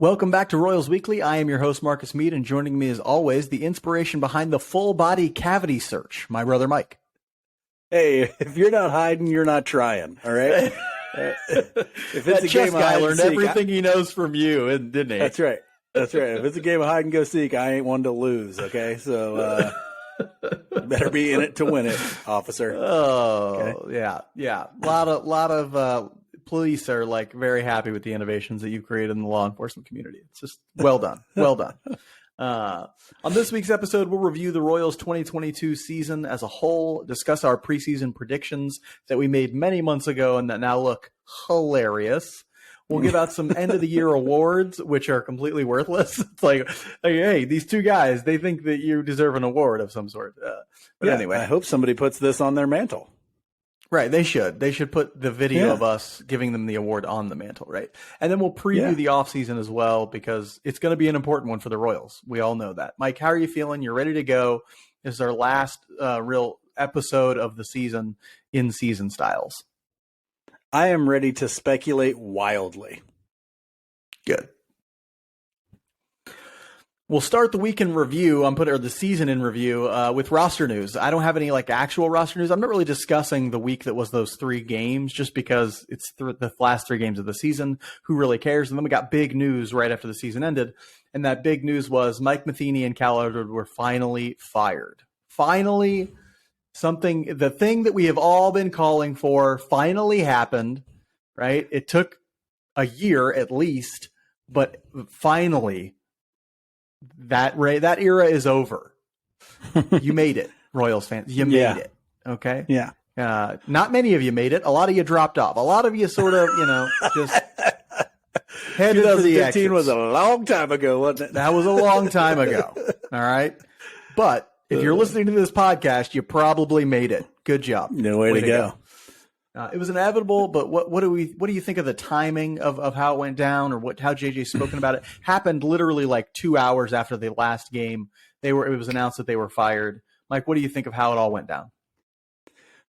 Welcome back to Royals Weekly. I am your host, Marcus Mead, and joining me as always, the inspiration behind the full body cavity search, my brother Mike. Hey, if you're not hiding, you're not trying, all right? If it's a game guy learned everything he knows from you, didn't he? That's right. That's right. If it's a game of hide and go seek, I ain't one to lose, okay? So better be in it to win it, officer. Oh, okay? Yeah. A lot of police are like very happy with the innovations that you've created in the law enforcement community. It's just well done. Well done. On this week's episode, we'll review the Royals 2022 season as a whole, discuss our preseason predictions that we made many months ago and that now look hilarious. We'll give out some end of the year awards, which are completely worthless. It's like, hey, these two guys, they think that you deserve an award of some sort. But anyway, I hope somebody puts this on their mantle. Right, they should. They should put the video of us giving them the award on the mantle, right? And then we'll preview the offseason as well, because it's going to be an important one for the Royals. We all know that. Mike, how are you feeling? You're ready to go. This is our last real episode of the season in Season Styles. I am ready to speculate wildly. Good. We'll start the week in review. Or the season in review with roster news. I don't have any actual roster news. I'm not really discussing the week that was those 3 games, just because it's the last 3 games of the season. Who really cares? And then we got big news right after the season ended, and that big news was Mike Matheny and Cal Eldred were finally fired. Finally, the thing that we have all been calling for finally happened. Right? It took a year at least, but finally. That era is over. You made it, Royals fans. You made it. Okay? Yeah. Not many of you made it. A lot of you dropped off. A lot of you sort of, just headed for the exits. 2015 was a long time ago, wasn't it? That was a long time ago. All right? But if you're listening to this podcast, you probably made it. Good job. No way to go. It was inevitable, but what do you think of the timing of how it went down, or how JJ's spoken about it? Happened literally 2 hours after the last game. It was announced that they were fired. Mike, what do you think of how it all went down?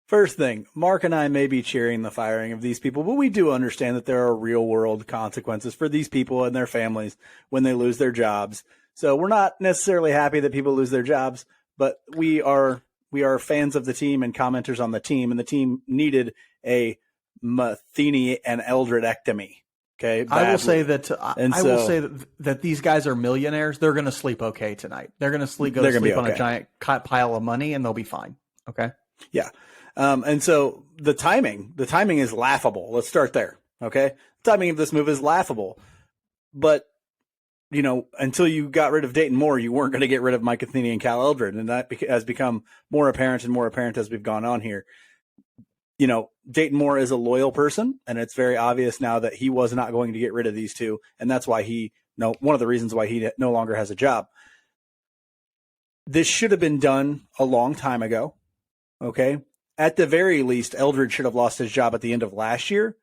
First thing, Mark and I may be cheering the firing of these people, but we do understand that there are real world consequences for these people and their families when they lose their jobs. So we're not necessarily happy that people lose their jobs, but we are fans of the team and commenters on the team, and the team needed a Matheny and Eldredectomy. Okay, I will say that that these guys are millionaires. They're going to sleep okay tonight. They're going to sleep on a giant pile of money, and they'll be fine. Okay. Yeah. And so the timing is laughable. Let's start there. Okay. The timing of this move is laughable, but until you got rid of Dayton Moore, you weren't going to get rid of Mike Matheny and Cal Eldred. And that has become more apparent and more apparent as we've gone on here. Dayton Moore is a loyal person, and it's very obvious now that he was not going to get rid of these two. And that's why one of the reasons why he no longer has a job. This should have been done a long time ago. Okay. At the very least, Eldred should have lost his job at the end of last year.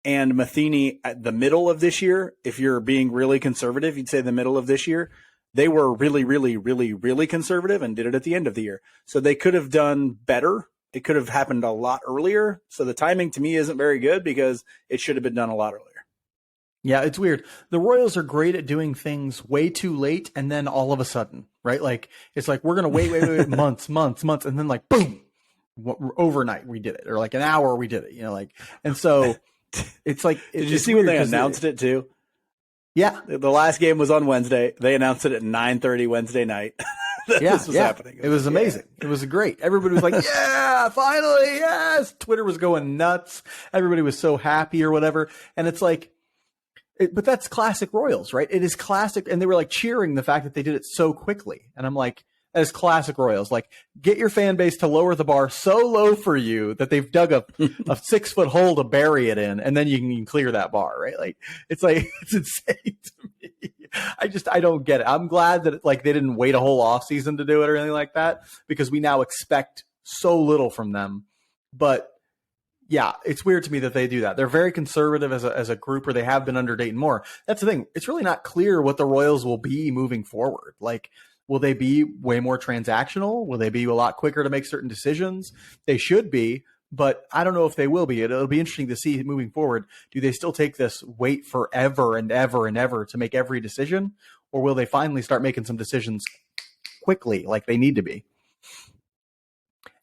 And Matheny at the middle of this year, if you're being really conservative, you'd say the middle of this year. They were really, really, really, really conservative and did it at the end of the year. So they could have done better. It could have happened a lot earlier. So the timing to me isn't very good, because it should have been done a lot earlier. Yeah, it's weird. The Royals are great at doing things way too late, and then all of a sudden, right? It's we're going to wait months, and then boom, overnight we did it, or an hour we did it, and so it's Did you see when they announced it too? Yeah. The last game was on Wednesday. They announced it at 9:30 Wednesday night. This was happening. It was amazing. It was great. Everybody was like, yeah, finally, yes. Twitter was going nuts. Everybody was so happy or whatever. And it's but that's classic Royals, right? It is classic. And they were cheering the fact that they did it so quickly. And I'm like, that is classic Royals. Get your fan base to lower the bar so low for you that they've dug a 6-foot hole to bury it in, and then you can clear that bar, right? It's insane to me. I don't get it. I'm glad that they didn't wait a whole off season to do it or anything like that, because we now expect so little from them. But yeah, it's weird to me that they do that. They're very conservative as a group, or they have been under Dayton Moore. That's the thing. It's really not clear what the Royals will be moving forward. Will they be way more transactional? Will they be a lot quicker to make certain decisions? They should be, but I don't know if they will be. It'll be interesting to see moving forward. Do they still take this wait forever and ever and ever to make every decision, or will they finally start making some decisions quickly like they need to be?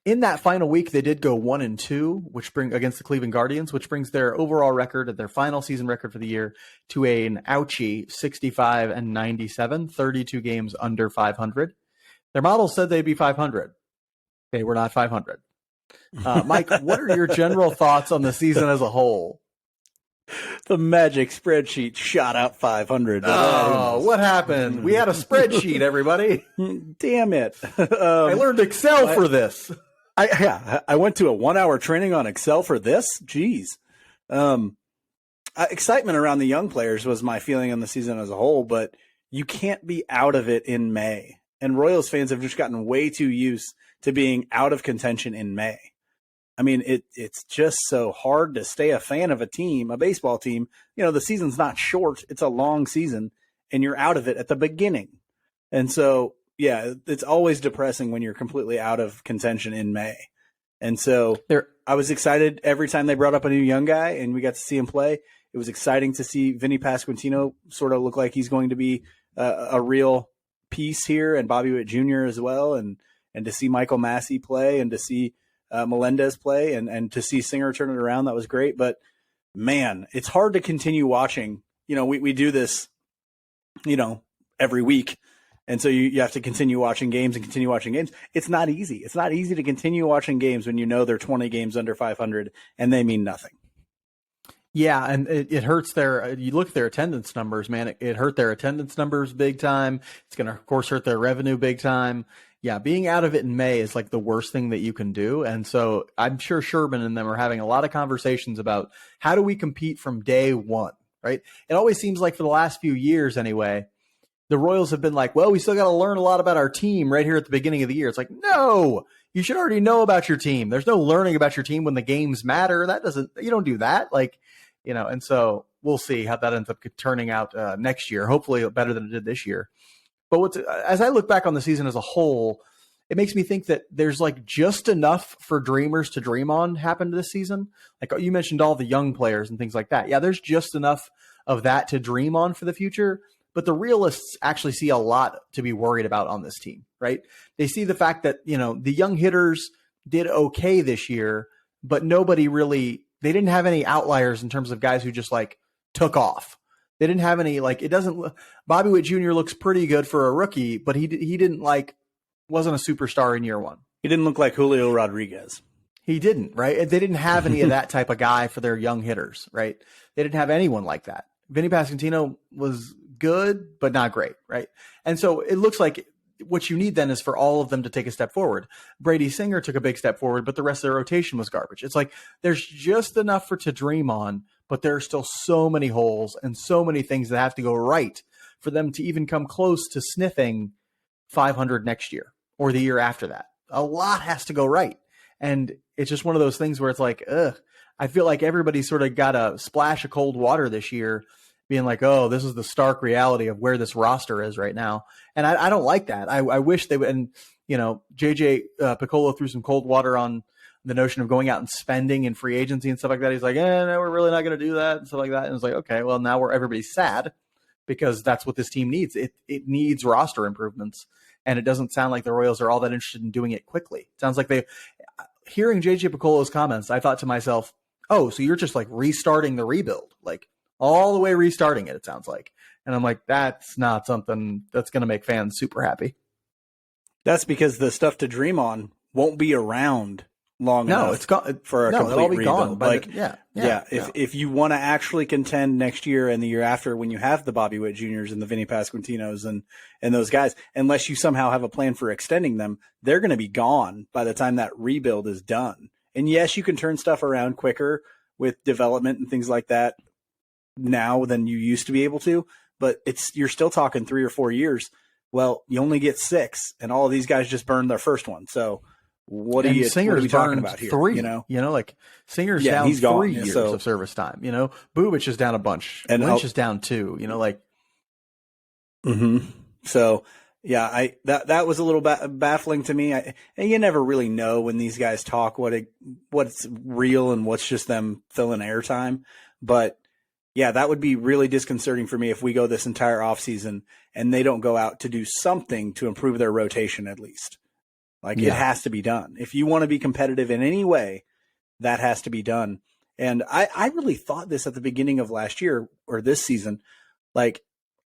In that final week, they did go 1-2, which bring against the Cleveland Guardians, which brings their overall record and their final season record for the year to an ouchie 65-97, 32 games under 500. Their model said they'd be 500. They were not 500. Mike, what are your general thoughts on the season as a whole? The magic spreadsheet shot out 500. Oh, what happened? We had a spreadsheet, everybody. Damn it. I learned Excel for this. I went to a 1-hour training on Excel for this. Jeez. Excitement around the young players was my feeling on the season as a whole, but you can't be out of it in May. And Royals fans have just gotten way too used to being out of contention in May. I mean, it's just so hard to stay a fan of a team, a baseball team. You know, the season's not short. It's a long season, and you're out of it at the beginning. And so, yeah, it's always depressing when you're completely out of contention in May. And so I was excited every time they brought up a new young guy and we got to see him play. It was exciting to see Vinny Pasquantino sort of look like he's going to be a real piece here, and Bobby Witt Jr. as well, and to see Michael Massey play and to see Melendez play and to see Singer turn it around. That was great. But man, it's hard to continue watching. You know, we do this, you know, every week. And so you have to continue watching games and continue watching games. It's not easy. It's not easy to continue watching games when you know they're 20 games under 500 and they mean nothing. Yeah, and it hurts you look at their attendance numbers, man, it hurt their attendance numbers big time. It's going to, of course, hurt their revenue big time. Yeah, being out of it in May is like the worst thing that you can do. And so I'm sure Sherman and them are having a lot of conversations about how do we compete from day one, right? It always seems like for the last few years anyway, the Royals have been like, well, we still got to learn a lot about our team right here at the beginning of the year. It's like, no, you should already know about your team. There's no learning about your team when the games matter. You don't do that. Like, you know, and so we'll see how that ends up turning out next year. Hopefully better than it did this year. But as I look back on the season as a whole, it makes me think that there's like just enough for dreamers to dream on happened this season. Like you mentioned all the young players and things like that. Yeah, there's just enough of that to dream on for the future. But the realists actually see a lot to be worried about on this team, right? They see the fact that, you know, the young hitters did okay this year, but they didn't have any outliers in terms of guys who just like took off. They didn't have any, like, Bobby Witt Jr. looks pretty good for a rookie, but he didn't wasn't a superstar in year one. He didn't look like Julio Rodriguez. He didn't, right? They didn't have any of that type of guy for their young hitters, right? They didn't have anyone like that. Vinny Pasquantino was good, but not great, right? And so it looks like what you need then is for all of them to take a step forward. Brady Singer took a big step forward, but the rest of their rotation was garbage. It's like there's just enough to dream on, but there are still so many holes and so many things that have to go right for them to even come close to sniffing 500 next year or the year after that. A lot has to go right. And it's just one of those things where it's like, I feel like everybody sort of got a splash of cold water this year, being like, oh, this is the stark reality of where this roster is right now. And I don't like that. I wish they would. And, you know, JJ Piccolo threw some cold water on the notion of going out and spending in free agency and stuff like that. He's like, no, we're really not going to do that and stuff like that. And it's like, okay, well, now everybody's sad because that's what this team needs. It needs roster improvements. And it doesn't sound like the Royals are all that interested in doing it quickly. It sounds like hearing JJ Piccolo's comments, I thought to myself, oh, so you're just like restarting the rebuild, like all the way restarting it sounds like. And I'm like, that's not something that's going to make fans super happy. That's because the stuff to dream on won't be around long enough. It's gone for a complete it'll be rebuild. Gone. If you want to actually contend next year and the year after, when you have the Bobby Witt Juniors and the Vinny Pasquantinos and those guys, unless you somehow have a plan for extending them, they're going to be gone by the time that rebuild is done. And yes, you can turn stuff around quicker with development and things like that now than you used to be able to, but you're still talking 3 or 4 years. Well, you only get 6, and all of these guys just burned their first one. So what are you talking about here? 3, like Singer's down he's gone. 3 years of service time. Bubich is down a bunch, and Lynch is down 2. So Yeah, that was a little baffling to me. And you never really know when these guys talk what's real and what's just them filling airtime. But yeah, that would be really disconcerting for me if we go this entire offseason and they don't go out to do something to improve their rotation at least. Like it has to be done. If you want to be competitive in any way, that has to be done. And I really thought this at the beginning of last year or this season. Like,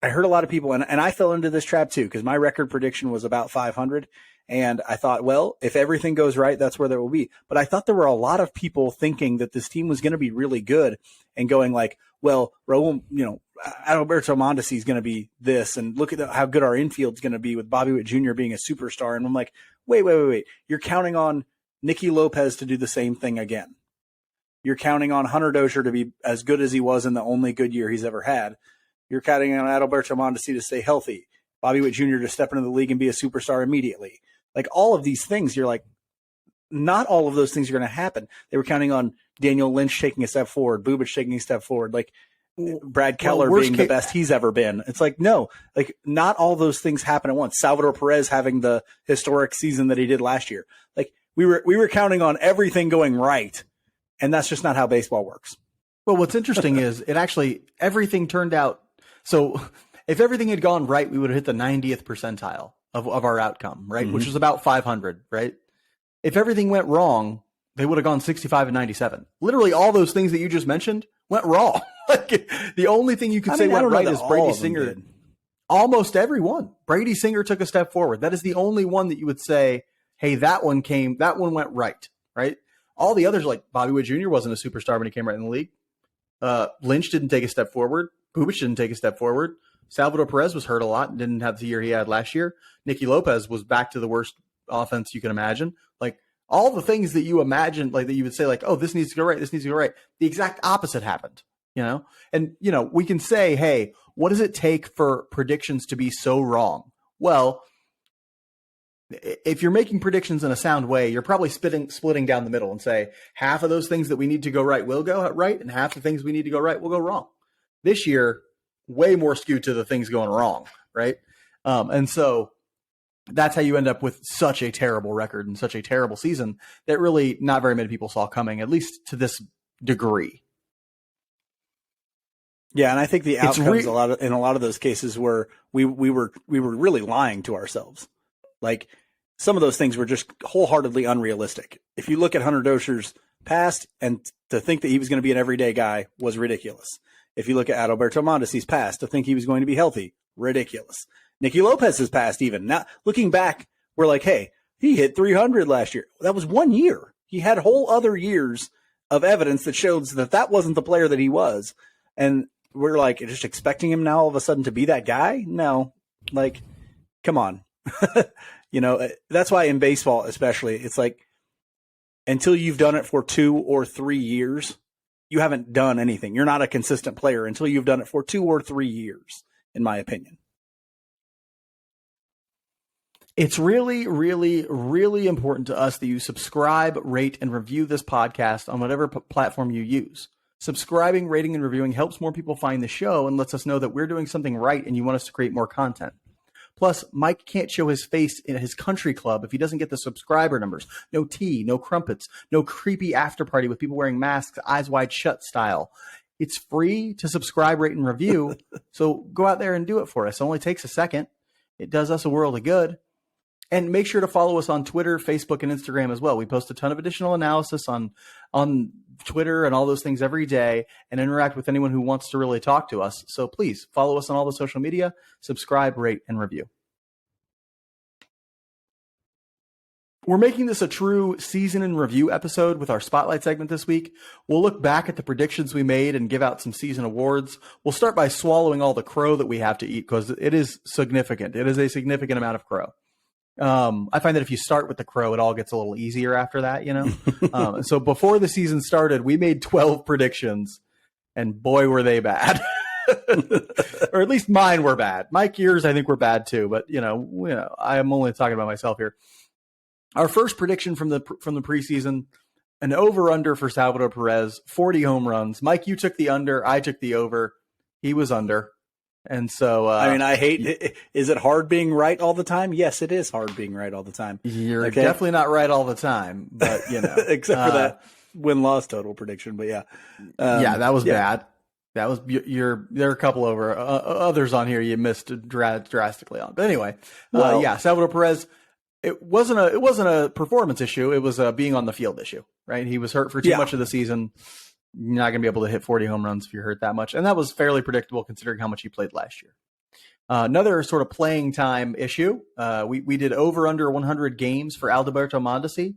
I heard a lot of people, and I fell into this trap too, because my record prediction was about 500. And I thought, well, if everything goes right, that's where there will be. But I thought there were a lot of people thinking that this team was going to be really good and going like, well, Raul, Adalberto Mondesi is going to be this. And look at how good our infield's going to be with Bobby Witt Jr. being a superstar. And I'm like, wait. You're counting on Nicky Lopez to do the same thing again. You're counting on Hunter Dozier to be as good as he was in the only good year he's ever had. You're counting on Adalberto Mondesi to stay healthy, Bobby Witt Jr. to step into the league and be a superstar immediately. Like all of these things, you're like, not all of those things are going to happen. They were counting on Daniel Lynch taking a step forward, Bubic taking a step forward, like Brad Keller being the best he's ever been. It's like, no, like not all those things happen at once. Salvador Perez having the historic season that he did last year. Like we were counting on everything going right, and that's just not how baseball works. Well, what's interesting is everything turned out. So if everything had gone right, we would have hit the 90th percentile of our outcome, right? Mm-hmm. Which was about 500, right? If everything went wrong, they would have gone 65 and 97. Literally all those things that you just mentioned went wrong. Like the only thing you could say went right is Brady Singer. Almost everyone. Brady Singer took a step forward. That is the only one that you would say, hey, that one went right, right? All the others, like Bobby Witt Jr. wasn't a superstar when he came right in the league. Lynch didn't take a step forward. Bubic didn't take a step forward. Salvador Perez was hurt a lot and didn't have the year he had last year. Nicky Lopez was back to the worst offense you can imagine. Like all the things that you imagine, like that you would say like, oh, this needs to go right. This needs to go right. The exact opposite happened, And, we can say, hey, what does it take for predictions to be so wrong? Well, if you're making predictions in a sound way, you're probably splitting down the middle and say half of those things that we need to go right will go right, and half the things we need to go right will go wrong. This year, way more skewed to the things going wrong, right? And so that's how you end up with such a terrible record and such a terrible season that really not very many people saw coming, at least to this degree. Yeah, and I think the outcomes in a lot of those cases were we were really lying to ourselves. Like some of those things were just wholeheartedly unrealistic. If you look at Hunter Dozier's past, and to think that he was going to be an everyday guy was ridiculous. If you look at Adalberto Mondesi's past, to think he was going to be healthy, ridiculous. Nicky Lopez's past, even now looking back, we're like, hey, he hit 300 last year. That was 1 year. He had whole other years of evidence that showed that wasn't the player that he was, and we're like just expecting him now all of a sudden to be that guy. No, like, come on. That's why in baseball, especially, it's like until you've done it for 2 or 3 years, you haven't done anything. You're not a consistent player until you've done it for 2 or 3 years, in my opinion. It's really, really, really important to us that you subscribe, rate, and review this podcast on whatever platform you use. Subscribing, rating, and reviewing helps more people find the show and lets us know that we're doing something right and you want us to create more content. Plus, Mike can't show his face in his country club if he doesn't get the subscriber numbers. No tea, no crumpets, no creepy after party with people wearing masks, eyes wide shut style. It's free to subscribe, rate, and review. So go out there and do it for us. It only takes a second. It does us a world of good. And make sure to follow us on Twitter, Facebook, and Instagram as well. We post a ton of additional analysis on Twitter and all those things every day and interact with anyone who wants to really talk to us. So please follow us on all the social media, subscribe, rate, and review. We're making this a true season in review episode with our Spotlight segment this week. We'll look back at the predictions we made and give out some season awards. We'll start by swallowing all the crow that we have to eat because it is significant. It is a significant amount of crow. I find that if you start with the crow, it all gets a little easier after that, So before the season started, we made 12 predictions, and boy, were they bad. Or at least mine were bad. Mike, yours, I think, were bad too. But I am only talking about myself here. Our first prediction from the preseason: an over/under for Salvador Perez, 40 home runs. Mike, you took the under. I took the over. He was under. And so, I mean, I hate. Is it hard being right all the time? Yes, it is hard being right all the time. You're definitely not right all the time, but except for that win-loss total prediction. But that was bad. That was there are a couple over others on here you missed drastically on. But anyway, Salvador Perez. It wasn't a performance issue. It was a being on the field issue, right? He was hurt for too much of the season. You're not going to be able to hit 40 home runs if you're hurt that much. And that was fairly predictable considering how much he played last year. Another sort of playing time issue. We did over under 100 games for Alberto Mondesi.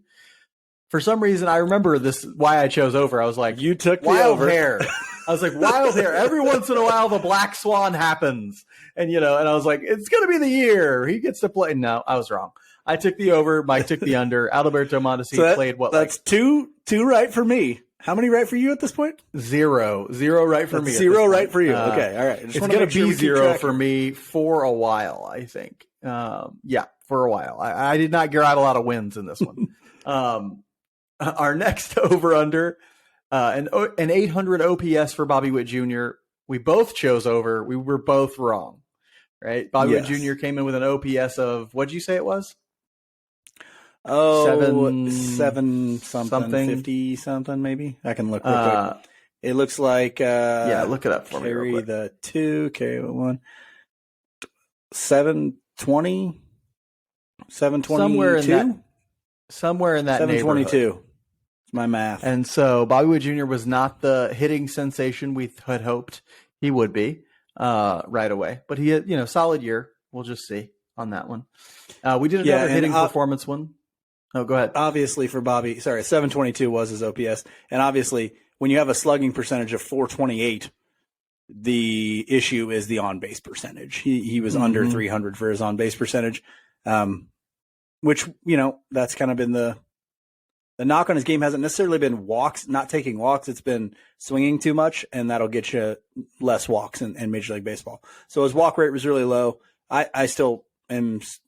For some reason, I remember this, why I chose over. I was like, you took the wild over. hair. I was like, wild hair. Every once in a while, the black swan happens. And, and I was like, it's going to be the year he gets to play. No, I was wrong. I took the over. Mike took the under. Alberto Mondesi played what? That's two right for me. How many right for you at this point? Zero right for me. Zero right for you. Okay, all right. It's going to be zero for me for a while, I think. For a while. I did not grab a lot of wins in this one. Our next over-under, an 800 OPS for Bobby Witt Jr. We both chose over. We were both wrong, right? Bobby Witt Jr. came in with an OPS of, what did you say it was? Seven something 50 something maybe. I can look real quick. It looks like look it up for me. Carry the 2, carry the 1. 720, 722, somewhere in that 722. neighborhood. It's my math. And so Bobby Witt Jr. was not the hitting sensation we had hoped he would be right away, but he had solid year. We'll just see on that one. We did another hitting performance one. Oh, go ahead. Obviously for Bobby, 722 was his OPS. And obviously when you have a slugging percentage of 428, the issue is the on-base percentage. He was under 300 for his on-base percentage, which, that's kind of been the knock on his game. Hasn't necessarily been walks, not taking walks. It's been swinging too much, and that'll get you less walks in Major League Baseball. So his walk rate was really low. I still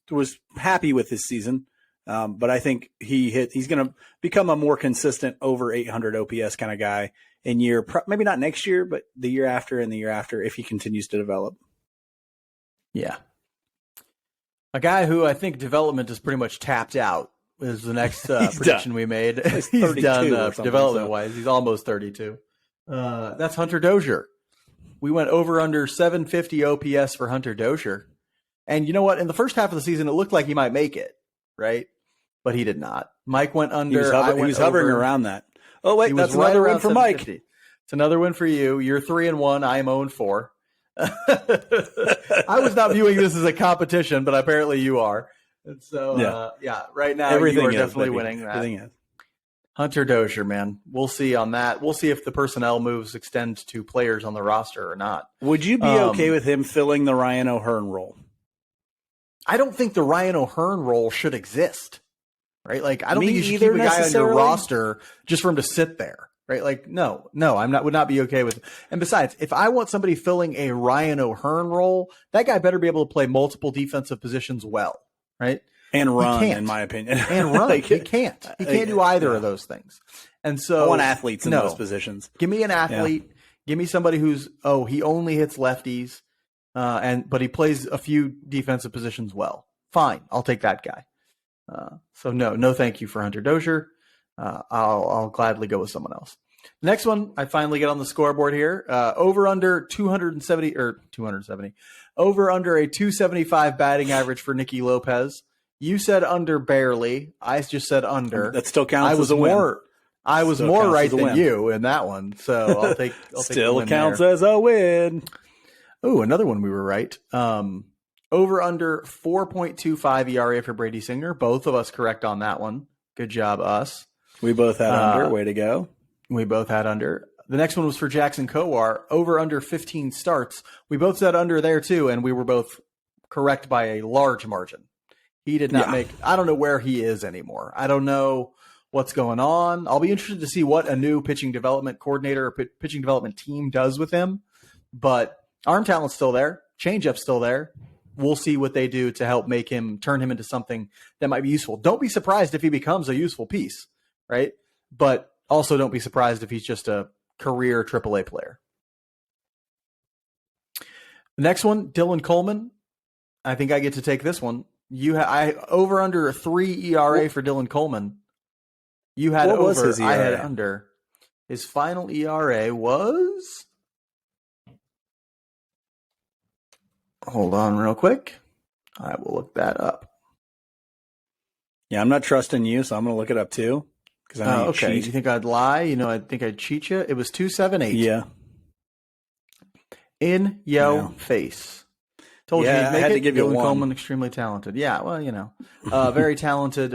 was happy with his season. But I think he's going to become a more consistent over 800 OPS kind of guy in maybe not next year, but the year after and the year after if he continues to develop. Yeah. A guy who I think development is pretty much tapped out is the next prediction we made. He's done development-wise. He's almost 32. That's Hunter Dozier. We went over under 750 OPS for Hunter Dozier. And you know what? In the first half of the season, it looked like he might make it, right? But he did not. Mike went under. He was hovering around that. Oh, wait, that's another win for Mike. It's another win for you. You're 3-1. I am 0-4. I was not viewing this as a competition, but apparently you are. And so, right now you are definitely winning that. Everything is. Hunter Dozier, man. We'll see on that. We'll see if the personnel moves extend to players on the roster or not. Would you be okay with him filling the Ryan O'Hearn role? I don't think the Ryan O'Hearn role should exist. Right? Like, I don't think you should keep a guy on your roster just for him to sit there. Right? Like, no, would not be okay with it. And besides, if I want somebody filling a Ryan O'Hearn role, that guy better be able to play multiple defensive positions well. Right? And run, in my opinion. And run. He can't. He can't do either of those things. And so I want athletes in those positions. Give me an athlete. Yeah. Give me somebody who's, he only hits lefties, but he plays a few defensive positions well. Fine. I'll take that guy. So no, thank you for Hunter Dozier. I'll gladly go with someone else. Next one, I finally get on the scoreboard here. Over under 270 or 270. Over under a 275 batting average for Nicky Lopez. You said under barely. I just said under. That still counts as a win. I was more right than you in that one, so I'll take. Still counts as a win. Oh, another one we were right. Over under 4.25 ERA for Brady Singer. Both of us correct on that one. Good job, us. We both had under. Way to go. We both had under. The next one was for Jackson Kowar. Over under 15 starts. We both said under there too, and we were both correct by a large margin. He did not make. I don't know where he is anymore. I don't know what's going on. I'll be interested to see what a new pitching development coordinator or pitching development team does with him. But arm talent's still there. Changeup's still there. We'll see what they do to help turn him into something that might be useful. Don't be surprised if he becomes a useful piece, right? But also don't be surprised if he's just a career AAA player. Next one, Dylan Coleman. I think I get to take this one. I over under a 3 ERA for Dylan Coleman. You had What over. was his I had ERA? under. His final ERA was. Hold on, real quick. I will look that up. Yeah, I'm not trusting you, so I'm going to look it up too. Because I know you Okay, cheat. you think I'd lie? I think I'd cheat you. It was 278. Yeah. In face. Told you Yeah, he'd I make had it. to give you Dylan one. Coleman, extremely talented. Yeah, well, very talented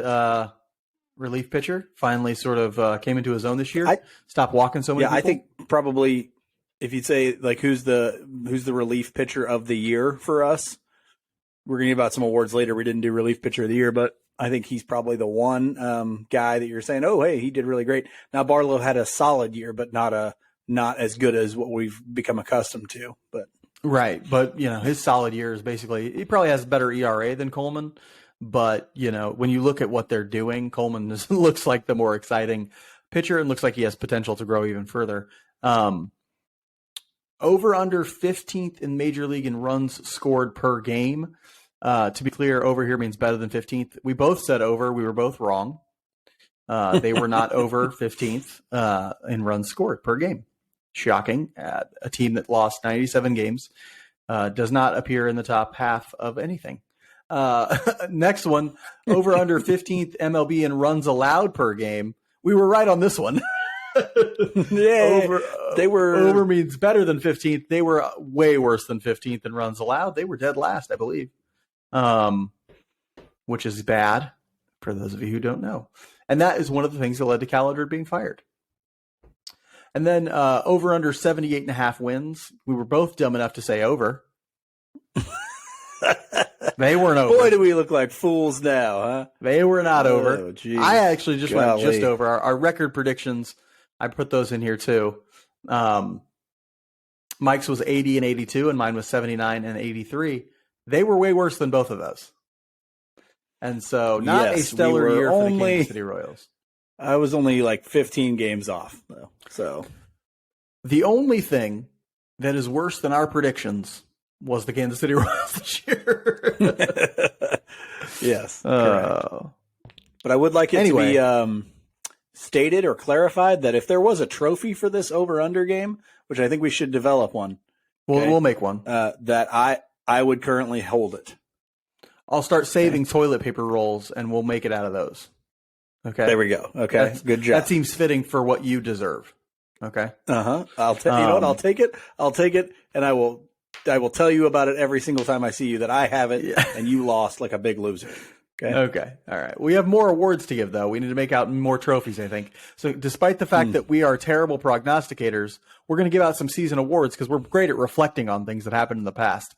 relief pitcher. Finally, sort of came into his own this year. Stopped walking so many people. I think probably if you'd say like who's the relief pitcher of the year for us, we're gonna give out some awards later. We didn't do relief pitcher of the year, but I think he's probably the one guy that you're saying, oh hey, he did really great. Now Barlow had a solid year, but not as good as what we've become accustomed to. But right, but his solid year is basically he probably has a better ERA than Coleman. But when you look at what they're doing, Coleman looks like the more exciting pitcher and looks like he has potential to grow even further. Over under 15th in Major League in runs scored per game. To be clear, over here means better than 15th. We both said over. We were both wrong. They were not over 15th in runs scored per game. Shocking. A team that lost 97 games does not appear in the top half of anything. Next one, over under 15th MLB in runs allowed per game. We were right on this one. yeah, over means better than 15th. They were way worse than 15th in runs allowed. They were dead last, I believe. Which is bad for those of you who don't know. And that is one of the things that led to Cal Eldred being fired. And then over under 78.5 wins. We were both dumb enough to say over. They weren't over. Boy, do we look like fools now, huh? They were not over. Geez. I actually just went just over. Our record predictions, I put those in here too. Mike's was 80 and 82, and mine was 79 and 83. They were way worse than both of those. And so not a stellar year for the Kansas City Royals. I was only like 15 games off, though. So the only thing that is worse than our predictions was the Kansas City Royals this year. Yes. Correct. But I would like it to be stated or clarified that if there was a trophy for this over-under game, which I think we should develop one. We'll make one. That I would currently hold it. I'll start saving toilet paper rolls, and we'll make it out of those. Okay. There we go. Okay. Good job. That seems fitting for what you deserve. Okay. Uh-huh. You know what? I'll take it. And I will tell you about it every single time I see you that I have it and you lost like a big loser. Okay. All right. We have more awards to give, though. We need to make out more trophies, I think. So despite the fact that we are terrible prognosticators, we're going to give out some season awards because we're great at reflecting on things that happened in the past.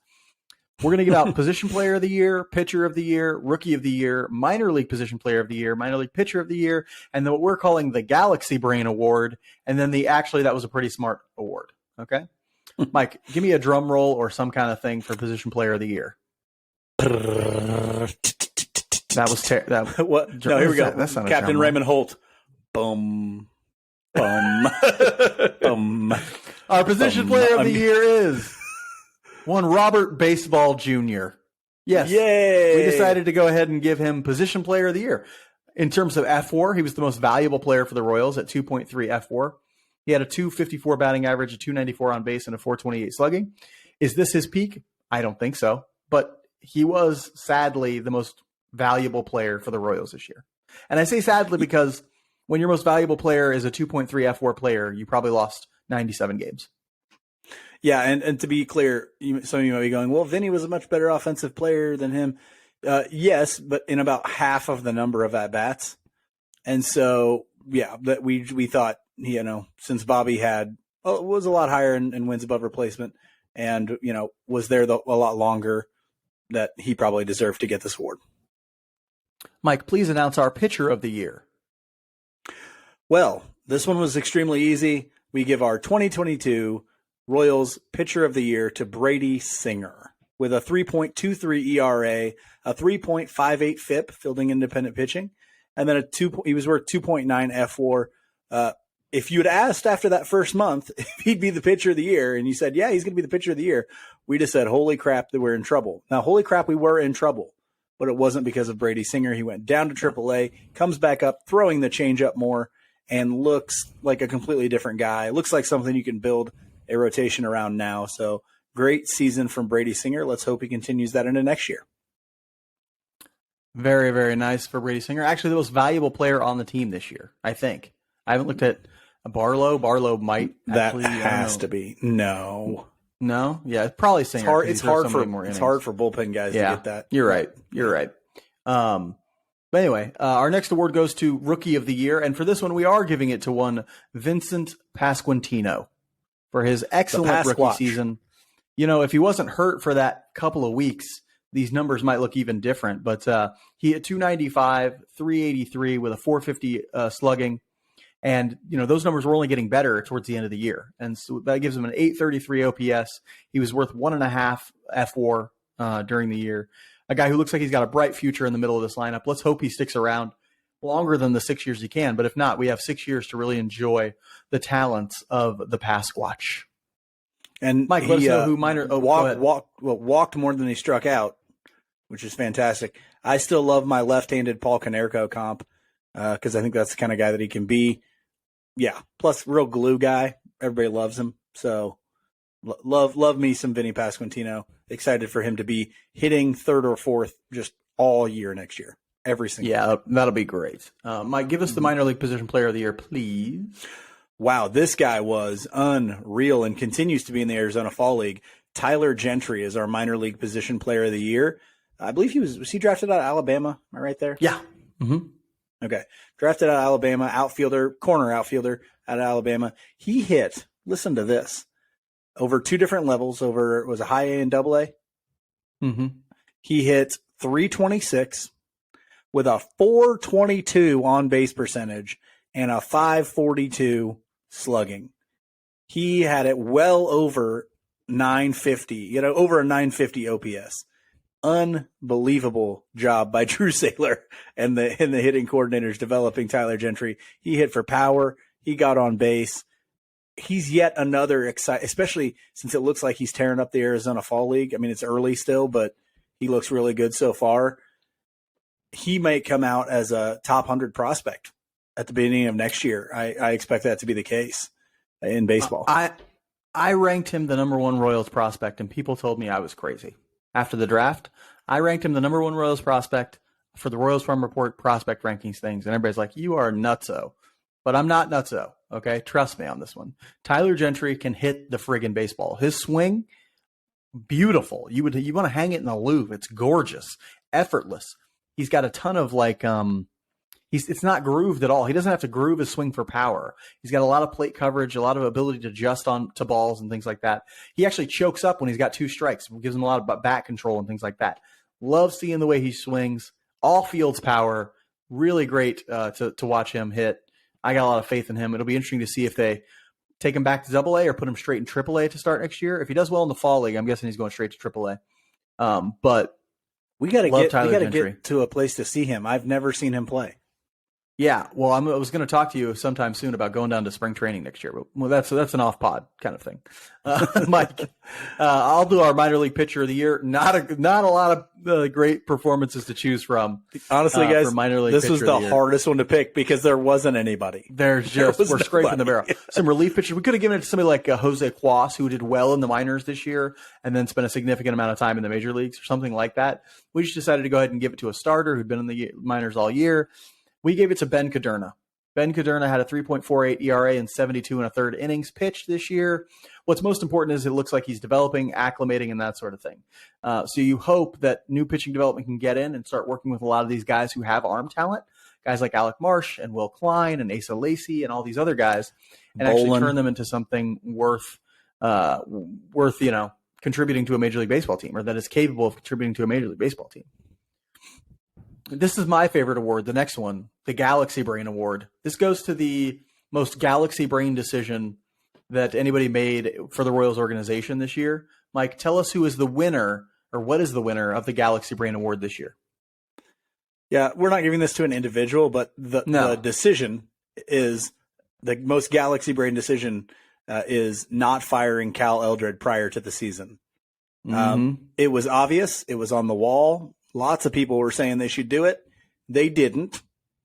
We're going to give out Position Player of the Year, Pitcher of the Year, Rookie of the Year, Minor League Position Player of the Year, Minor League Pitcher of the Year, and then what we're calling the Galaxy Brain Award, and then that was a pretty smart award. Okay? Mike, give me a drum roll or some kind of thing for Position Player of the Year. That was what? No, here we go. That's not Captain Raymond Holt. Boom. Boom. Boom. Our Position Player of the Year is one Robert Baseball Jr. Yes. Yay. We decided to go ahead and give him Position Player of the Year. In terms of F4, he was the most valuable player for the Royals at 2.3 F4. He had a 254 batting average, a 294 on base, and a 428 slugging. Is this his peak? I don't think so. But he was sadly the most valuable player for the Royals this year. And I say sadly because when your most valuable player is a 2.3 F4 player, you probably lost 97 games. Yeah, and to be clear, some of you might be going, well, Vinny was a much better offensive player than him. Yes, but in about half of the number of at-bats. And so, yeah, that we thought, since Bobby was a lot higher in wins above replacement and, was there a lot longer, that he probably deserved to get this award. Mike, please announce our Pitcher of the Year. Well, this one was extremely easy. We give our 2022 Royals Pitcher of the Year to Brady Singer with a 3.23 ERA, a 3.58 FIP, fielding independent pitching, and then he was worth 2.9 F4. if you'd asked after that first month if he'd be the pitcher of the year, and you said, yeah, he's going to be the pitcher of the year, we'd have said, holy crap, that we're in trouble. Now, holy crap, we were in trouble, but it wasn't because of Brady Singer. He went down to AAA, comes back up, throwing the changeup more, and looks like a completely different guy. Looks like something you can build a rotation around now. So great season from Brady Singer. Let's hope he continues that into next year. Very, very nice for Brady Singer. Actually, the most valuable player on the team this year, I think. I haven't looked at Barlow. Barlow might actually. That has to be. No. Yeah, it's probably Singer. It's hard for bullpen guys to get that. You're right. But anyway, our next award goes to Rookie of the Year, and for this one, we are giving it to one Vincent Pasquantino for his excellent rookie season. You know, if he wasn't hurt for that couple of weeks, these numbers might look even different. But he hit 295, 383 with a 450 slugging. And, you know, those numbers were only getting better towards the end of the year. And so that gives him an 833 OPS. He was worth 1.5 F4 during the year. A guy who looks like he's got a bright future in the middle of this lineup. Let's hope he sticks around longer than the 6 years he can. But if not, we have 6 years to really enjoy the talents of the Pasquatch. And Mike, let us know who walked more than he struck out, which is fantastic. I still love my left-handed Paul Konerko comp because I think that's the kind of guy that he can be. Yeah, plus real glue guy. Everybody loves him. So love me some Vinny Pasquantino. Excited for him to be hitting third or fourth just all year next year. Every single year. That'll be great. Mike, give us the minor league position player of the year, please. Wow, this guy was unreal and continues to be in the Arizona Fall League. Tyler Gentry is our minor league position player of the year. I believe was he drafted out of Alabama? Am I right there? Yeah. Mm-hmm. Okay. Drafted out of Alabama, corner outfielder out of Alabama. He hit, listen to this, over two different levels, was a high A and double A. Mm-hmm. He hit 326 with a 422 on base percentage and a 542 slugging. He had it well over 950, over a 950 OPS. Unbelievable job by Drew Saylor and the hitting coordinators developing Tyler Gentry. He hit for power. He got on base. He's yet another especially since it looks like he's tearing up the Arizona Fall League. I mean, it's early still, but he looks really good so far. He might come out as a top 100 prospect at the beginning of next year. I expect that to be the case in baseball. I ranked him the number one Royals prospect, and people told me I was crazy. After the draft, I ranked him the number one Royals prospect for the Royals Farm Report prospect rankings things, and everybody's like, you are nutso. But I'm not nutso, okay? Trust me on this one. Tyler Gentry can hit the friggin' baseball. His swing, beautiful. You want to hang it in the loop. It's gorgeous, effortless. He's got a ton of it's not grooved at all. He doesn't have to groove his swing for power. He's got a lot of plate coverage, a lot of ability to adjust on to balls and things like that. He actually chokes up when he's got two strikes. It gives him a lot of bat control and things like that. Love seeing the way he swings. All fields power. Really great to watch him hit. I got a lot of faith in him. It'll be interesting to see if they take him back to Double A or put him straight in Triple A to start next year. If he does well in the fall league, I'm guessing he's going straight to Triple A. But we got to get to a place to see him. I've never seen him play. Yeah, well, I was going to talk to you sometime soon about going down to spring training next year, but that's an off-pod kind of thing. Mike, I'll do our minor league pitcher of the year. Not a lot of great performances to choose from. Honestly, guys, for minor league this was the hardest one to pick because there wasn't anybody. We're scraping the barrel. Some relief pitchers. We could have given it to somebody like Jose Cuas, who did well in the minors this year, and then spent a significant amount of time in the major leagues or something like that. We just decided to go ahead and give it to a starter who'd been in the minors all year. We gave it to Ben Cadurna. Ben Cadurna had a 3.48 ERA and 72 and a third innings pitched this year. What's most important is it looks like he's developing, acclimating, and that sort of thing. So you hope that new pitching development can get in and start working with a lot of these guys who have arm talent, guys like Alec Marsh and Will Klein and Asa Lacy and all these other guys, and actually turn them into something worth contributing to a Major League Baseball team, or that is capable of contributing to a Major League Baseball team. This is my favorite award, the next one, the Galaxy Brain Award. This goes to the most Galaxy Brain decision that anybody made for the Royals organization this year. Mike, tell us who is the winner, or what is the winner of the Galaxy Brain Award this year? Yeah, we're not giving this to an individual, but the decision is the most galaxy brain decision is not firing Cal Eldred prior to the season. It was obvious. It was on the wall. Lots of people were saying they should do it. They didn't.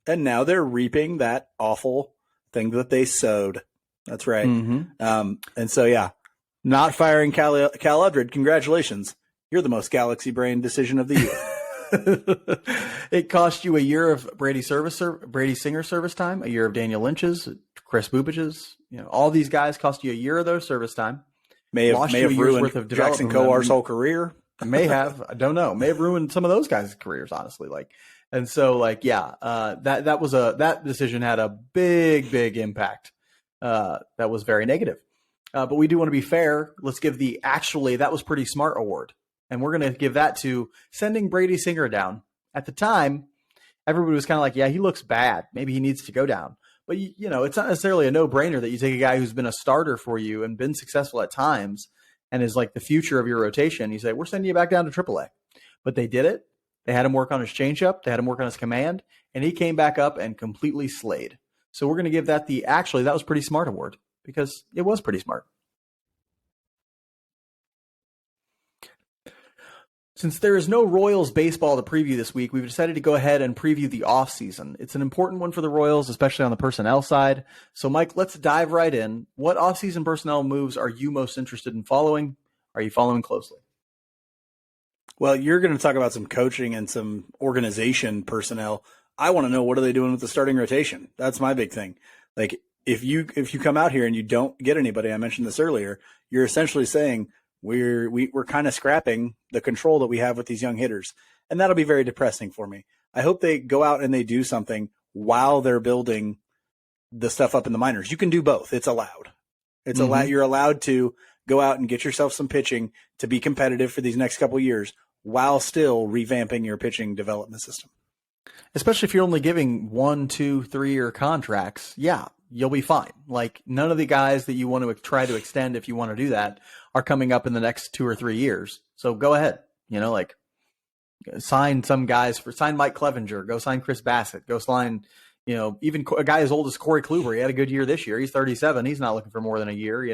And now they're reaping that awful thing that they sowed. That's right. And so, yeah, not firing Cal Eldred. Congratulations. You're the most galaxy brain decision of the year. It cost you a year of Brady Singer service time, a year of Daniel Lynch's, Chris Bubich's. All these guys cost you a year of their service time. May have ruined Jackson Coar's whole career. May have. I don't know. May have ruined some of those guys' careers, honestly. That decision had a big impact. That was very negative. But we do want to be fair. Let's give that was pretty smart award. And we're going to give that to sending Brady Singer down. At the time, everybody was kind of like, yeah, he looks bad. Maybe he needs to go down. But, it's not necessarily a no-brainer that you take a guy who's been a starter for you and been successful at times and is like the future of your rotation. You say, we're sending you back down to AAA. But they did it. They had him work on his changeup. They had him work on his command. And he came back up and completely slayed. So we're going to give that that was pretty smart award because it was pretty smart. Since there is no Royals baseball to preview this week, we've decided to go ahead and preview the offseason. It's an important one for the Royals, especially on the personnel side. So, Mike, let's dive right in. What offseason personnel moves are you most interested in following? Are you following closely? Well, you're going to talk about some coaching and some organization personnel. I want to know, what are they doing with the starting rotation? That's my big thing. Like, if you come out here and you don't get anybody, I mentioned this earlier, you're essentially saying, we're kind of scrapping the control that we have with these young hitters. And that'll be very depressing for me. I hope they go out and they do something while they're building the stuff up in the minors. You can do both. It's allowed. You're allowed to go out and get yourself some pitching to be competitive for these next couple of years while still revamping your pitching development system. Especially if you're only giving 1, 2, 3-year contracts. Yeah, you'll be fine. Like, none of the guys that you want to try to extend, if you want to do that, are coming up in the next 2 or 3 years. So go ahead, sign some guys sign Mike Clevenger, go sign Chris Bassett, go sign, even a guy as old as Corey Kluber. He had a good year this year. He's 37. He's not looking for more than a year,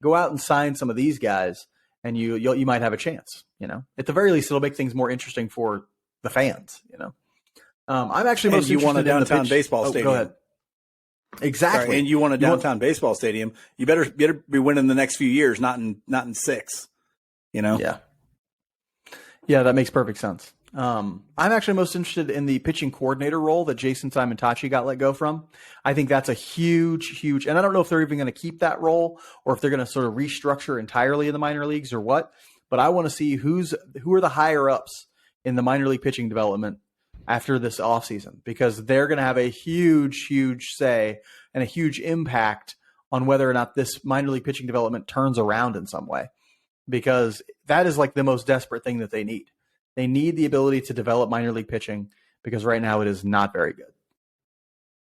go out and sign some of these guys and you might have a chance, at the very least, it'll make things more interesting for the fans, I'm actually most interested want a downtown in baseball stadium. Go ahead. Exactly. Sorry, and you want a downtown baseball stadium. You better be winning the next few years, not in 6. Yeah, that makes perfect sense. I'm actually most interested in the pitching coordinator role that Jason Simon-Tachi got let go from. I think that's a huge, and I don't know if they're even going to keep that role or if they're going to sort of restructure entirely in the minor leagues or what. But I want to see who are the higher ups in the minor league pitching development after this offseason, because they're going to have a huge say and a huge impact on whether or not this minor league pitching development turns around in some way, because that is like the most desperate thing that they need. They need the ability to develop minor league pitching because right now it is not very good.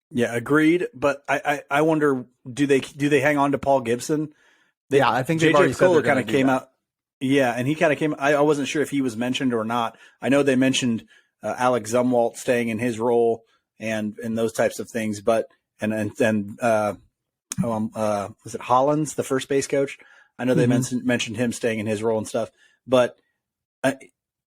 Yeah, agreed. But I wonder, do they hang on to Paul Gibson? I think they've already said they're kind of came out. Yeah, and he kind of came. I wasn't sure if he was mentioned or not. I know they mentioned Alex Zumwalt staying in his role and those types of things. But and was it Hollins, the first base coach? I know they mentioned him staying in his role and stuff. But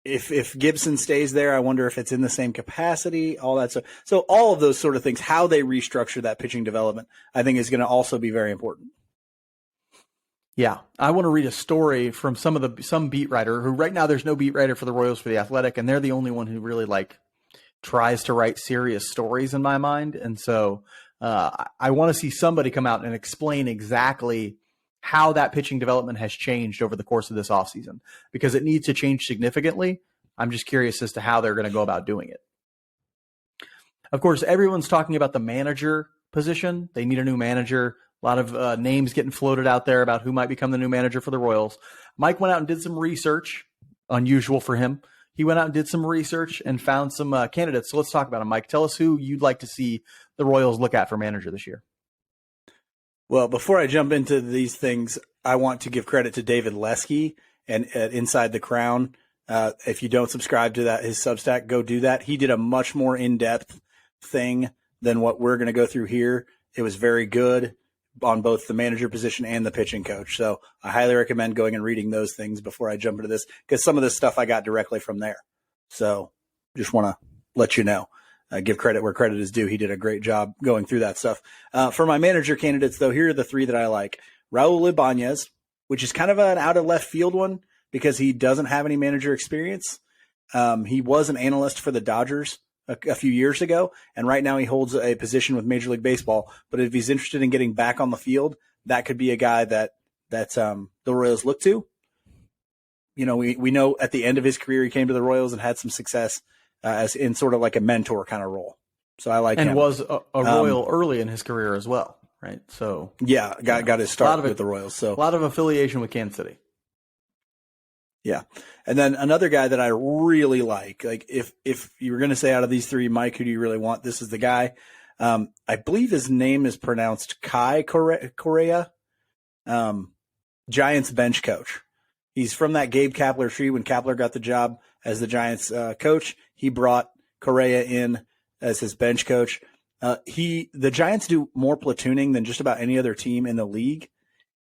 if Gibson stays there, I wonder if it's in the same capacity. All that stuff. So all of those sort of things, how they restructure that pitching development, I think is going to also be very important. Yeah, I want to read a story from some beat writer who right now there's no beat writer for the Royals for The Athletic, and they're the only one who really tries to write serious stories in my mind. And so I want to see somebody come out and explain exactly how that pitching development has changed over the course of this offseason, because it needs to change significantly. I'm just curious as to how they're going to go about doing it. Of course, everyone's talking about the manager position. They need a new manager. A lot of names getting floated out there about who might become the new manager for the Royals. Mike went out and did some research, unusual for him. He went out and did some research and found some candidates. So let's talk about them. Mike, tell us who you'd like to see the Royals look at for manager this year. Well, before I jump into these things, I want to give credit to David Lesky and Inside the Crown. If you don't subscribe to his Substack, go do that. He did a much more in-depth thing than what we're going to go through here. It was very good on both the manager position and the pitching coach. So I highly recommend going and reading those things before I jump into this, because some of this stuff I got directly from there. So just want to let you know, give credit where credit is due. He did a great job going through that stuff. For my manager candidates, though, here are the three that I like. Raul Ibanez, which is kind of an out of left field one because he doesn't have any manager experience. He was an analyst for the Dodgers a few years ago, and right now he holds a position with Major League Baseball. But if he's interested in getting back on the field, that could be a guy that the Royals look to. You know, we know at the end of his career he came to the Royals and had some success as in sort of like a mentor kind of role. So I like him. And was a Royal early in his career as well, right? So yeah, got his start with the Royals. So a lot of affiliation with Kansas City. Yeah. And then another guy that I really like if you were going to say out of these three, Mike, who do you really want? This is the guy. I believe his name is pronounced Kai Correa, Giants bench coach. He's from that Gabe Kapler tree. When Kapler got the job as the Giants coach, he brought Correa in as his bench coach. The Giants do more platooning than just about any other team in the league.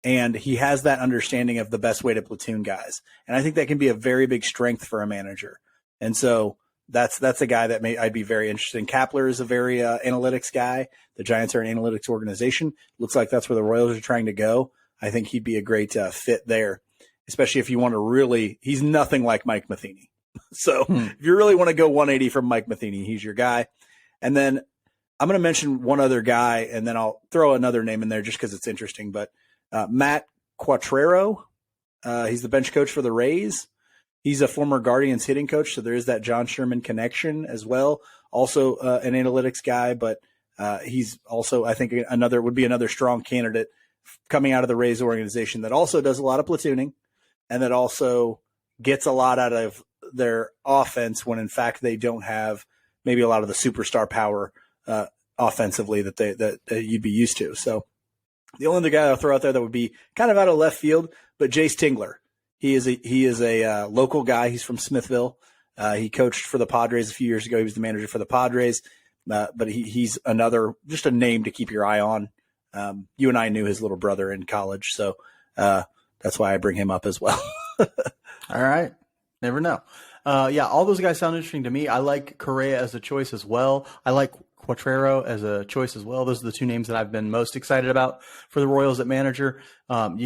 And he has that understanding of the best way to platoon guys. And I think that can be a very big strength for a manager. And so that's a guy that I'd be very interested in. Kapler is a very analytics guy. The Giants are an analytics organization. Looks like that's where the Royals are trying to go. I think he'd be a great fit there, especially if you want to he's nothing like Mike Matheny. So if you really want to go 180 from Mike Matheny, he's your guy. And then I'm going to mention one other guy, and then I'll throw another name in there just because it's interesting. But Matt Quatrero, he's the bench coach for the Rays. He's a former Guardians hitting coach, so there is that John Sherman connection as well. Also an analytics guy, but he's also, I think, would be another strong candidate coming out of the Rays organization that also does a lot of platooning and that also gets a lot out of their offense when, in fact, they don't have maybe a lot of the superstar power offensively that you'd be used to. So the only other guy I'll throw out there that would be kind of out of left field, but Jace Tingler. He is a local guy. He's from Smithville. He coached for the Padres a few years ago. He was the manager for the Padres, but he's just a name to keep your eye on. You and I knew his little brother in college, so that's why I bring him up as well. All right. Never know. All those guys sound interesting to me. I like Correa as a choice as well. I like Quatrero as a choice as well. Those are the two names that I've been most excited about for the Royals at manager. I'm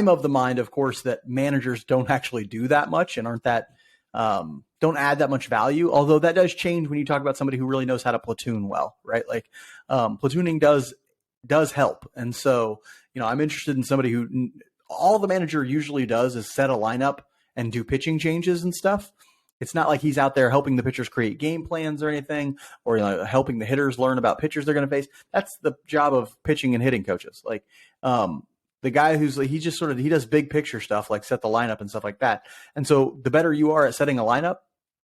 of the mind, of course, that managers don't actually do that much and don't add that much value. Although that does change when you talk about somebody who really knows how to platoon well, right? Like platooning does help. And so, I'm interested in somebody who all the manager usually does is set a lineup and do pitching changes and stuff. It's not like he's out there helping the pitchers create game plans or anything, or helping the hitters learn about pitchers they're going to face. That's the job of pitching and hitting coaches. Like the guy he does big picture stuff, like set the lineup and stuff like that. And so the better you are at setting a lineup,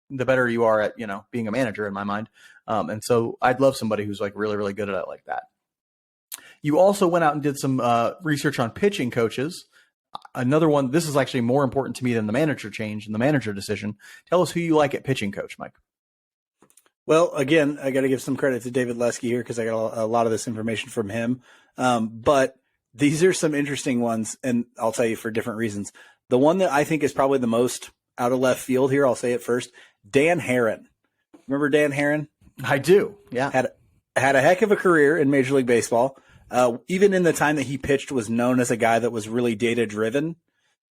the better you are at, being a manager in my mind. And so I'd love somebody who's like really, really good at it like that. You also went out and did some research on pitching coaches. Another one, this is actually more important to me than the manager change and the manager decision. Tell us who you like at pitching coach, Mike. Well, again, I got to give some credit to David Lesky here because I got a lot of this information from him. But these are some interesting ones, and I'll tell you for different reasons. The one that I think is probably the most out of left field here, I'll say it first, Dan Herron. Remember Dan Herron? I do, yeah. Had a heck of a career in Major League Baseball. Even in the time that he pitched, was known as a guy that was really data driven.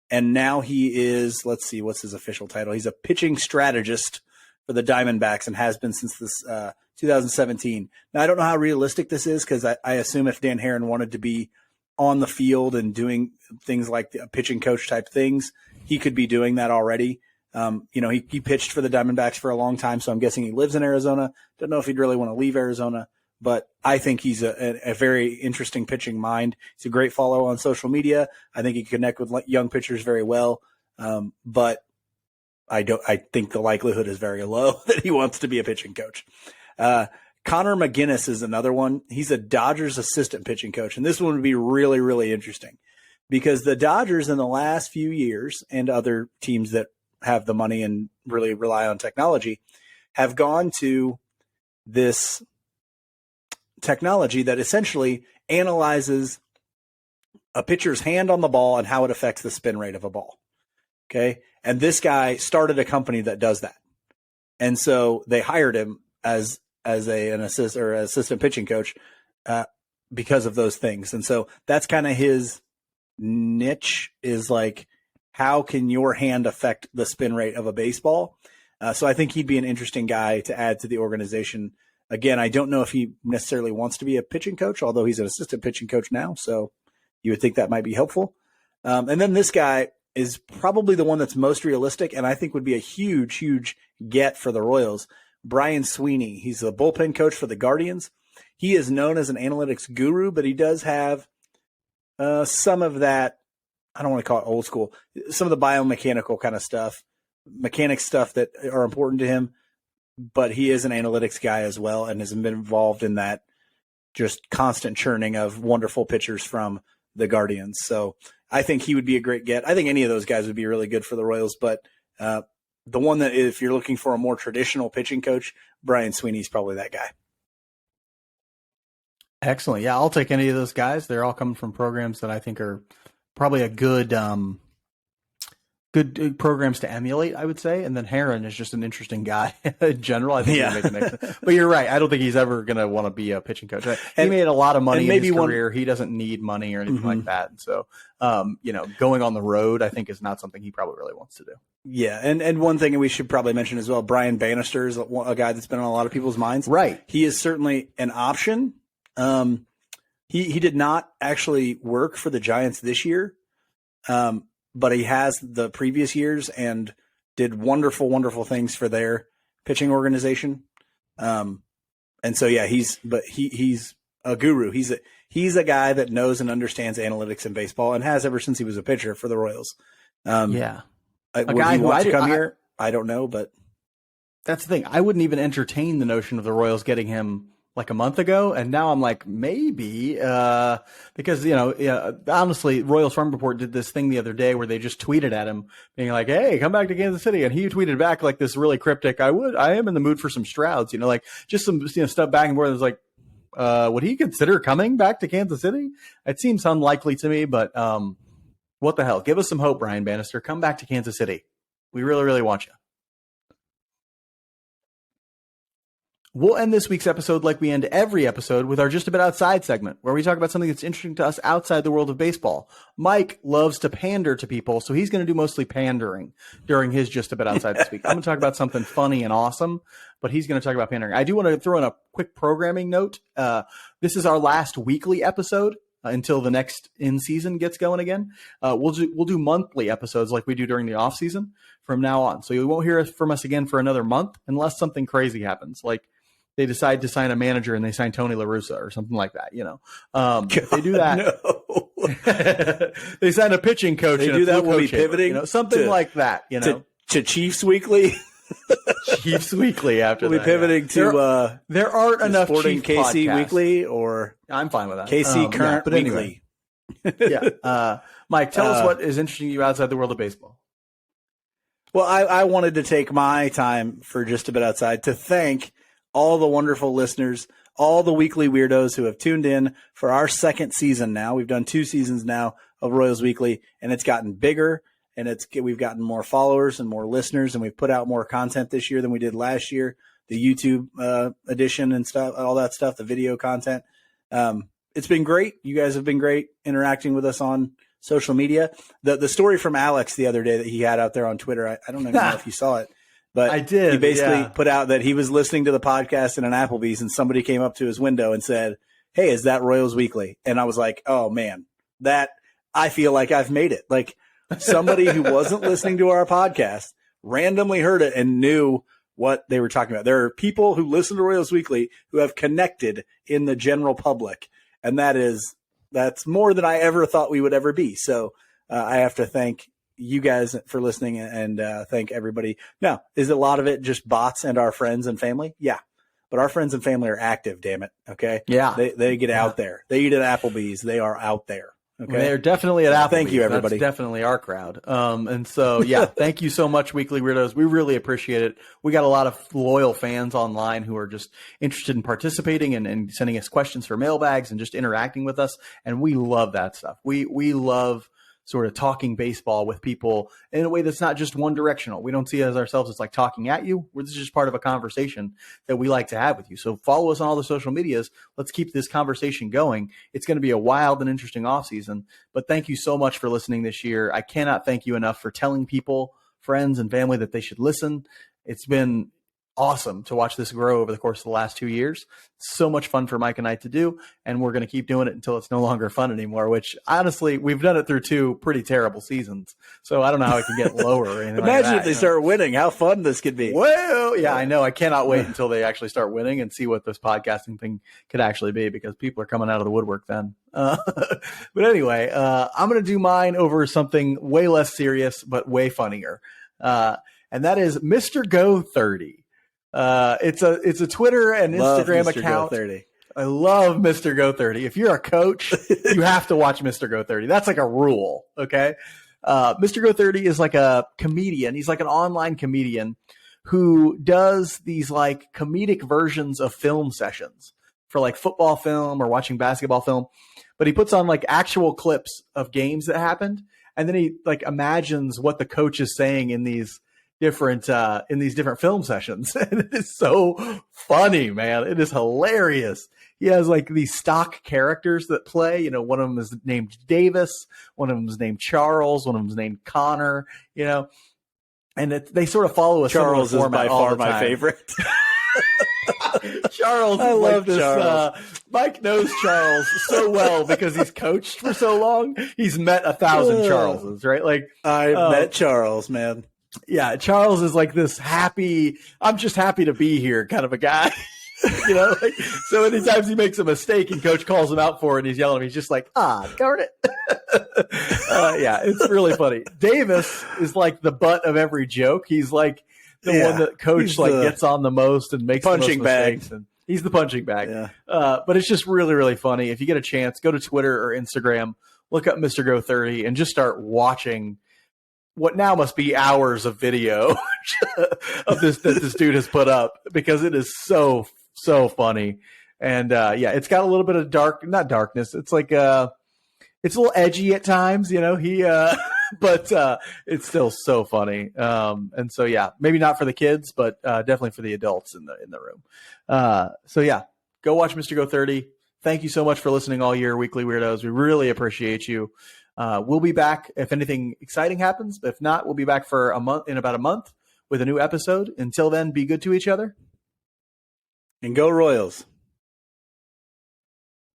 And now he is, let's see, what's his official title? He's a pitching strategist for the Diamondbacks and has been since this 2017. Now, I don't know how realistic this is because I assume if Dan Herron wanted to be on the field and doing things like the pitching coach type things, he could be doing that already. He pitched for the Diamondbacks for a long time, so I'm guessing he lives in Arizona. Don't know if he'd really want to leave Arizona. But I think he's a very interesting pitching mind. He's a great follow on social media. I think he can connect with young pitchers very well. But I think the likelihood is very low that he wants to be a pitching coach. Connor McGinnis is another one. He's a Dodgers assistant pitching coach. And this one would be really, really interesting because the Dodgers in the last few years and other teams that have the money and really rely on technology have gone to this technology that essentially analyzes a pitcher's hand on the ball and how it affects the spin rate of a ball. Okay. And this guy started a company that does that. And so they hired him as an assistant pitching coach because of those things. And so that's kind of his niche, is like, how can your hand affect the spin rate of a baseball? So I think he'd be an interesting guy to add to the organization. Again, I don't know if he necessarily wants to be a pitching coach, although he's an assistant pitching coach now. So you would think that might be helpful. And then this guy is probably the one that's most realistic, and I think would be a huge, huge get for the Royals. Brian Sweeney. He's the bullpen coach for the Guardians. He is known as an analytics guru, but he does have some of that, I don't want to call it old school, some of the biomechanical kind of stuff, mechanics stuff that are important to him. But he is an analytics guy as well, and has been involved in that just constant churning of wonderful pitchers from the Guardians. So I think he would be a great get. I think any of those guys would be really good for the Royals, but the one that, if you're looking for a more traditional pitching coach, Brian Sweeney's probably that guy. Excellent. Yeah, I'll take any of those guys. They're all coming from programs that I think are probably a good programs to emulate, I would say. And then Heron is just an interesting guy in general. I think he'll make an excellent. But you're right. I don't think he's ever going to want to be a pitching coach. He made a lot of money in his career. He doesn't need money or anything like that. And so, going on the road, I think, is not something he probably really wants to do. Yeah. And one thing we should probably mention as well, Brian Bannister is a guy that's been on a lot of people's minds. Right. He is certainly an option. He did not actually work for the Giants this year. But he has the previous years and did wonderful, wonderful things for their pitching organization. And so, yeah, he's a guru. He's a guy that knows and understands analytics in baseball and has ever since he was a pitcher for the Royals. A would guy he who want to come here? I don't know, but that's the thing. I wouldn't even entertain the notion of the Royals getting him like a month ago, and now I'm like, maybe, because, honestly, Royals Farm Report did this thing the other day where they just tweeted at him being like, hey, come back to Kansas City. And he tweeted back like this really cryptic, I am in the mood for some Strouds, like just some, stuff back and forth. It was like, would he consider coming back to Kansas City? It seems unlikely to me, but, what the hell? Give us some hope, Brian Bannister. Come back to Kansas City. We really, really want you. We'll end this week's episode like we end every episode with our Just a Bit Outside segment, where we talk about something that's interesting to us outside the world of baseball. Mike loves to pander to people, so he's going to do mostly pandering during his Just a Bit Outside this week. I'm going to talk about something funny and awesome, but he's going to talk about pandering. I do want to throw in a quick programming note. This is our last weekly episode until the next in-season gets going again. We'll do monthly episodes like we do during the off-season from now on. So you won't hear from us again for another month unless something crazy happens, like they decide to sign a manager and they sign Tony La Russa or something like that, if they do that, no. They sign a pitching coach. They do that. We'll be pivoting, something like that, to Chiefs Weekly. Chiefs Weekly after we'll that. be pivoting to there aren't enough Sporting Chief KC podcasts. Weekly, or I'm fine with that. KC Current Weekly. Anyway. Mike, tell us what is interesting to you outside the world of baseball. Well, I wanted to take my time for Just a Bit Outside to thank all the wonderful listeners, all the Weekly Weirdos who have tuned in for our second season now. We've done 2 seasons now of Royals Weekly, and it's gotten bigger, and we've gotten more followers and more listeners, and we've put out more content this year than we did last year. The YouTube edition and stuff, all that stuff, the video content. It's been great. You guys have been great interacting with us on social media. The story from Alex the other day that he had out there on Twitter, I don't even know if you saw it. But I did. He basically put out that he was listening to the podcast in an Applebee's, and somebody came up to his window and said, hey, is that Royals Weekly? And I was like, oh, man, I feel like I've made it. Like, somebody who wasn't listening to our podcast randomly heard it and knew what they were talking about. There are people who listen to Royals Weekly who have connected in the general public, and that's more than I ever thought we would ever be. So I have to thank you guys for listening, and thank everybody. Now, is a lot of it just bots and our friends and family? Yeah. But our friends and family are active, damn it. Okay. Yeah. They get out there. They eat at Applebee's. They are out there. Okay. They're definitely at Applebee's. Thank you, everybody. That's definitely our crowd. And so, yeah, thank you so much, Weekly Weirdos. We really appreciate it. We got a lot of loyal fans online who are just interested in participating and sending us questions for mailbags and just interacting with us. And we love that stuff. We love sort of talking baseball with people in a way that's not just one directional. We don't see it as ourselves as like talking at you. This is just part of a conversation that we like to have with you. So follow us on all the social medias. Let's keep this conversation going. It's going to be a wild and interesting off season, but thank you so much for listening this year. I cannot thank you enough for telling people, friends and family that they should listen. It's been awesome to watch this grow over the course of the last 2 years. So much fun for Mike and I to do, and we're going to keep doing it until it's no longer fun anymore, which honestly, we've done it through 2 pretty terrible seasons. So I don't know how it can get lower or anything. Imagine like that, if they start winning, how fun this could be. Well, yeah, I know. I cannot wait until they actually start winning and see what this podcasting thing could actually be, because people are coming out of the woodwork then. But anyway, I'm going to do mine over something way less serious, but way funnier. And that is Mr. Go 30. It's a Twitter and Instagram account. Go30. I love Mr. Go 30. If you're a coach, you have to watch Mr. Go 30. That's like a rule. Okay. Mr. Go 30 is like a comedian. He's like an online comedian who does these like comedic versions of film sessions for like football film or watching basketball film. But he puts on like actual clips of games that happened. And then he like imagines what the coach is saying in these different film sessions. And it is so funny, man. It is hilarious. He has like these stock characters that play. You know, one of them is named Davis, one of them is named Charles, one of them is named Connor, you know, and they sort of follow a Charles similar format is by far my favorite. Charles, I love this. Charles. Mike knows Charles so well because he's coached for so long. He's met 1,000 Charleses, right? Like I met Charles, man. Yeah, Charles is like this happy, I'm just happy to be here kind of a guy. You know, like, so anytime he makes a mistake and coach calls him out for it and he's yelling at him, he's just like, darn it. Yeah, it's really funny. Davis is like the butt of every joke. He's like the one that coach like gets on the most and makes punching the most mistakes. And he's the punching bag. Yeah. But it's just really, really funny. If you get a chance, go to Twitter or Instagram, look up Mr. Go 30 and just start watching what now must be hours of video of this that this dude has put up, because it is so funny. And yeah, it's got a little bit of not darkness. It's like it's a little edgy at times, you know. But it's still so funny. And so yeah, maybe not for the kids, but definitely for the adults in the room. So yeah, go watch Mr. Go 30. Thank you so much for listening all year, Weekly Weirdos. We really appreciate you. We'll be back if anything exciting happens. If not, we'll be back for about a month with a new episode. Until then, be good to each other. And go Royals.